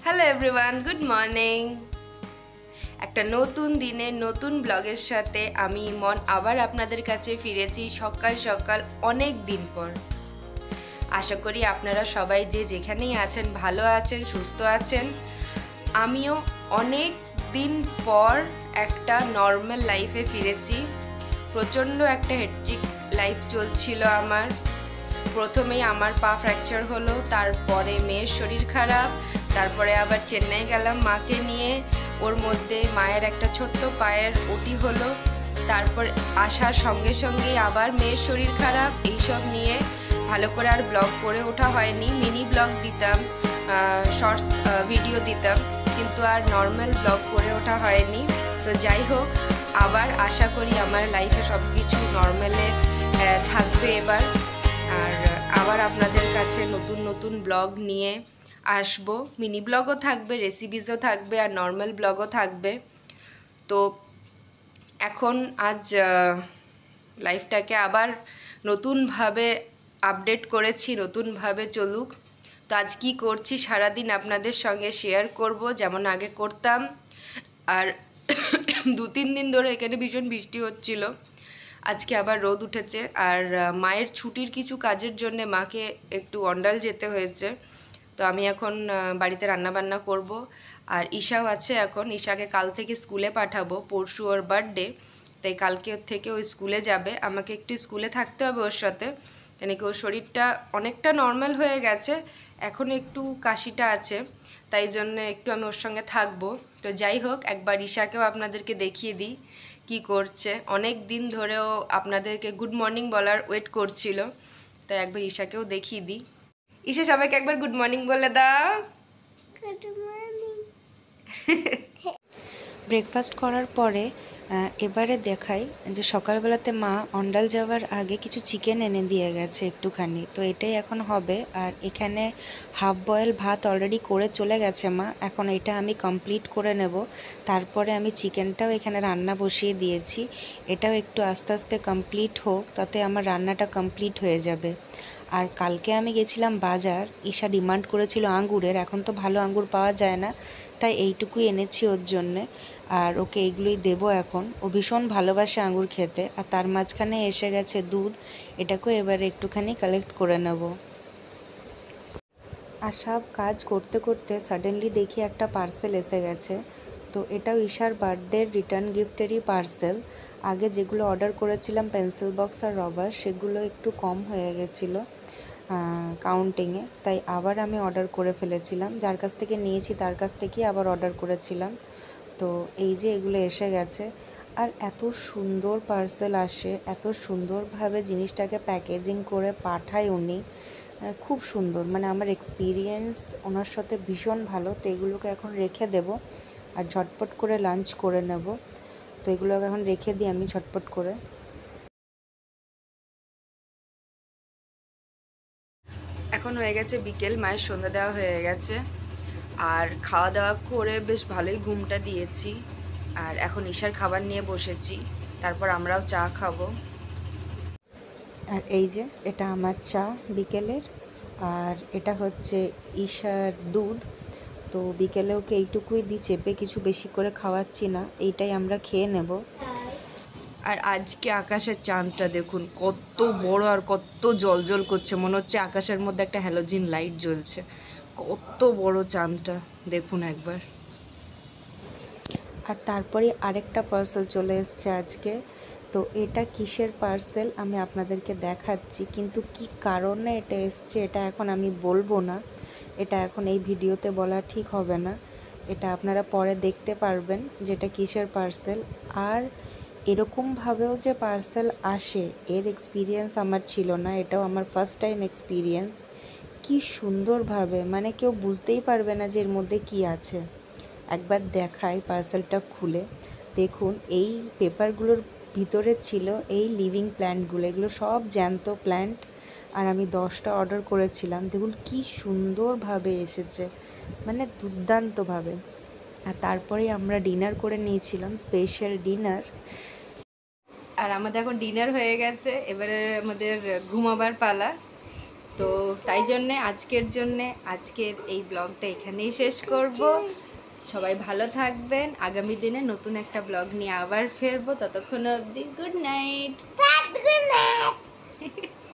Hello everyone, good morning. একটা নতুন দিনে নতুন ব্লগের সাথে আমি ইমন আবার আপনাদের কাছে ফিরেছি সকাল সকাল অনেক দিন পর। আশা করি আপনারা সবাই যে যেখানেই আছেন ভালো আছেন, সুস্থ আছেন। আমিও অনেক দিন পর একটা নর্মাল লাইফে ফিরেছি। প্রচণ্ড একটা হেক্টিক লাইফ চলছিল আমার। প্রথমেই আমার পা ফ্র্যাকচার হলো, তারপরে মেয়ের শরীর খারাপ, তারপরে আবার চেন্নাই গেলাম মাকে নিয়ে। ওর মধ্যে মায়ের একটা ছোট্ট পায়ের ওটি হলো, তারপর আসার সঙ্গে সঙ্গেই আবার মেয়ের শরীর খারাপ। এইসব নিয়ে ভালো করে আর ব্লগ করে ওঠা হয়নি। মিনি ব্লগ দিতাম, শর্টস ভিডিও দিতাম, কিন্তু আর নর্মাল ব্লগ করে ওঠা হয়নি। তো যাই হোক, আবার আশা করি আমার লাইফে সব কিছু নর্মালে থাকবে এবার। আর আবার আপনাদের কাছে নতুন নতুন ব্লগ নিয়ে আসবো। মিনি ব্লগও থাকবে, রেসিপিসও থাকবে, আর নর্মাল ব্লগও থাকবে। তো এখন আজ লাইফটাকে আবার নতুনভাবে আপডেট করেছি, নতুনভাবে চলুক। তো আজ কি করছি সারাদিন আপনাদের সঙ্গে শেয়ার করব, যেমন আগে করতাম। আর 2-3 দিন ধরে এখানে ভীষণ বৃষ্টি হচ্ছিল, আজকে আবার রোদ উঠেছে। আর মায়ের ছুটির কিছু কাজের জন্য মাকে একটু অন্ডাল যেতে হয়েছে। তো আমি এখন বাড়িতে রান্নাবান্না করব। আর ঈশাও আছে এখন, ঈশাকে কাল থেকে স্কুলে পাঠাবো, পরশু ওর বার্থডে, তাই কালকে থেকে ওই স্কুলে যাবে। আমাকে একটু স্কুলে থাকতে হবে ওর সাথে, কেন কি ওর শরীরটা অনেকটা নর্মাল হয়ে গেছে, এখন একটু কাশিটা আছে, তাই জন্য একটু আমি ওর সঙ্গে থাকবো। তো যাই হোক, একবার ঈশাকেও আপনাদেরকে দেখিয়ে দিই কি করছে। অনেক দিন ধরেও আপনাদেরকে গুড মর্নিং বলার ওয়েট করছিল, তাই একবার ঈশাকেও দেখিয়ে দিই। ঈশা, সবাইকে একবার গুড মর্নিং বলে দাও। Good morning. ব্রেকফাস্ট করার পরে এবারে দেখাই যে সকালবেলাতে মা অন্ডাল যাওয়ার আগে কিছু চিকেন এনে দিয়ে গেছে একটুখানি, তো এটাই এখন হবে। আর এখানে হাফ বয়েল ভাত অলরেডি করে চলে গেছে মা, এখন এটা আমি কমপ্লিট করে নেব। তারপরে আমি চিকেনটাও এখানে রান্না বসিয়ে দিয়েছি, এটাও একটু আস্তে আস্তে কমপ্লিট হোক, তাতে আমার রান্নাটা কমপ্লিট হয়ে যাবে। আর কালকে আমি গেছিলাম বাজার, ঈশা ডিমান্ড করেছিল আঙ্গুরের, এখন তো ভালো আঙ্গুর পাওয়া যায় না, তাই এইটুকুই এনেছি ওর জন্যে। আর ওকে এইগুলোই দেবো এখন, ও ভীষণ ভালোবাসে আঙ্গুর খেতে। আর তার মাঝখানে এসে গেছে দুধ, এটাকেও এবারে একটুখানি কালেক্ট করে নেব। আর সব কাজ করতে করতে সাডেনলি দেখি একটা পার্সেল এসে গেছে। তো এটাও ঈশার বার্থডের রিটার্ন গিফটেরই পার্সেল। আগে যেগুলো অর্ডার করেছিলাম পেন্সিল বক্স আর রবার, সেগুলো একটু কম হয়ে গেছিলো কাউন্টিংয়ে, তাই আবার আমি অর্ডার করে ফেলেছিলাম। যার কাছ থেকে নিয়েছি তার কাছ থেকেই আবার অর্ডার করেছিলাম। তো এই যে এগুলো এসে গেছে। আর এত সুন্দর পার্সেল আসে, এত সুন্দরভাবে জিনিসটাকে প্যাকেজিং করে পাঠায় উনি, খুব সুন্দর। মানে আমার এক্সপিরিয়েন্স ওনার সাথে ভীষণ ভালো। তো এগুলোকে এখন রেখে দেব আর ঝটপট করে লাঞ্চ করে নেব। তো এগুলোকে এখন রেখে দিই আমি ঝটপট করে। এখন হয়ে গেছে বিকেল, মায়ের সন্ধ্যা দেওয়া হয়ে গেছে, আর খাওয়া দাওয়া করে বেশ ভালোই ঘুমটা দিয়েছি। আর এখন ঈশার খাবার নিয়ে বসেছি, তারপর আমরাও চা খাবো। আর এই যে এটা আমার চা বিকেলের, আর এটা হচ্ছে ঈশার দুধ। তো বিকেলে ওকে এইটুকুই দিই চেপে, কিছু বেশি করে খাওয়াচ্ছি না, এইটাই আমরা খেয়ে নেব। আর আজকে আকাশের চাঁদটা দেখুন কত বড় আর কত জ্বলজ্বল করছে, মনে হচ্ছে আকাশের মধ্যে একটা হ্যালোজিন লাইট জ্বলছে। কত বড় চাঁদটা দেখুন একবার। আর তারপরে আরেকটা পার্সেল চলে এসছে আজকে। তো এটা কিসের পার্সেল আমি আপনাদেরকে দেখাচ্ছি, কিন্তু কি কারণে এটা এসছে এটা এখন আমি বলবো না, এটা এখন এই ভিডিওতে বলা ঠিক হবে না। এটা আপনারা পরে দেখতে পারবেন যেটা কিসের পার্সেল। আর এরকমভাবেও যে পার্সেল আসে, এর এক্সপিরিয়েন্স আমার ছিল না, এটাও আমার ফার্স্ট টাইম এক্সপিরিয়েন্স। কি সুন্দরভাবে, মানে কেউ বুঝতেই পারবে না যে এর মধ্যে কি আছে। একবার দেখাই পার্সেলটা খুলে, দেখুন এই পেপারগুলোর ভিতরে ছিল এই লিভিং প্ল্যান্টগুলো, এগুলো সব জ্যান্ত প্ল্যান্ট। আর আমি 10টা অর্ডার করেছিলাম, দেখুন কি সুন্দরভাবে এসেছে, মানে দুর্দান্তভাবে। আর তারপরেই আমরা ডিনার করে নিয়েছিলাম, স্পেশাল ডিনার। আর আমাদের এখন ডিনার হয়ে গেছে, এবারে আমাদের ঘুমাবার পালা। তো তাই জন্যে আজকের এই ব্লগটা এখানেই শেষ করব। সবাই ভালো থাকবেন, আগামী দিনে নতুন একটা ব্লগ নিয়ে আবার ফিরবো। ততক্ষণ অবধি গুড নাইট। Good night.